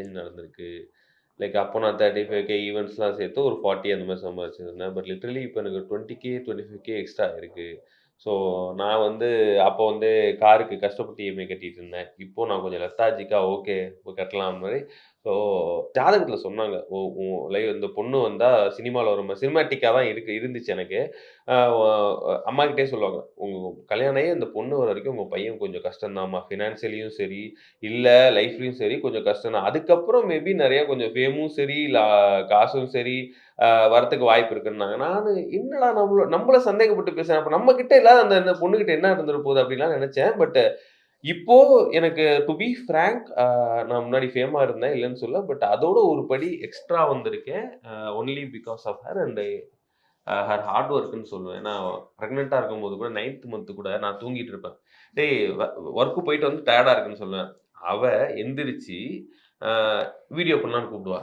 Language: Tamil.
எக்ஸ்சேஞ்ச் நடந்திருக்கு. லைக் அப்போ நான் 35K ஈவென்ட்ஸ்லாம் சேர்த்து ஒரு 40 அந்த மாரி சம்பாதிச்சிருந்தேன். பட் லிட்டரலி இப்ப எனக்கு 20K, 25K எக்ஸ்ட்ரா இருக்கு. ஸோ நான் வந்து அப்போ வந்து காருக்கு கஷ்டப்பட்டு இஎம்ஐ கட்டிட்டு இருந்தேன். இப்போ நான் கொஞ்சம் லெத்தாஜிக்கா ஓகே கட்டலாம் மாரி. ஸோ ஜாதகத்தில சொன்னாங்க. ஓ உ லைவ் இந்த பொண்ணு வந்தா சினிமால வர மாரி சினிமேட்டிக்கா தான் இருந்துச்சு எனக்கு. அ ஒ அம்மாகிட்டயே சொல்லுவாங்க. உங்க கல்யாணம் ஆகி அந்த பொண்ணு வர வரைக்கும் உங்க பையன் கொஞ்சம் கஷ்டம் தான்ம்மா. ஃபினான்ஷியலியும் சரி, இல்ல லைஃப்லயும் சரி கொஞ்சம் கஷ்டம் தான். அதுக்கப்புறம் மேபி நெறைய கொஞ்சம் ஃபேமும் சரி, காசும் சரி வரத்துக்கு வாய்ப்பு இருக்குன்னாங்க. நானு என்னடா நம்மள சந்தேகப்பட்டு பேசுறான். அப்ப நம்ம கிட்ட இல்லாத அந்த அந்த பொண்ணுகிட்ட என்ன இருந்துற போகுது அப்டின்லாம் நெனச்சேன். பட் இப்போ எனக்கு டூ பி ஃபிராங்க் நான் முன்னாடி ஃபேமா இருந்தேன் இல்லன்னு சொல்லல. பட் அதோட ஒரு படி எக்ஸ்ட்ரா வந்திருக்கேன். Only because of her and her hard ஒர்க்ன்னு சொல்லுவேன். ஏன்னா பிரெக்னன்ட்டா இருக்கும்போது கூட 9த் மந்த் கூட நான் தூங்கிட்டு இருப்பேன். டேய் வொர்க் போயிட்டு வந்து டயர்டா இருக்குன்னு சொல்லுவேன். அவ எந்திரிச்சு அ வீடியோ பண்ணலான்னு கூப்பிடுவா.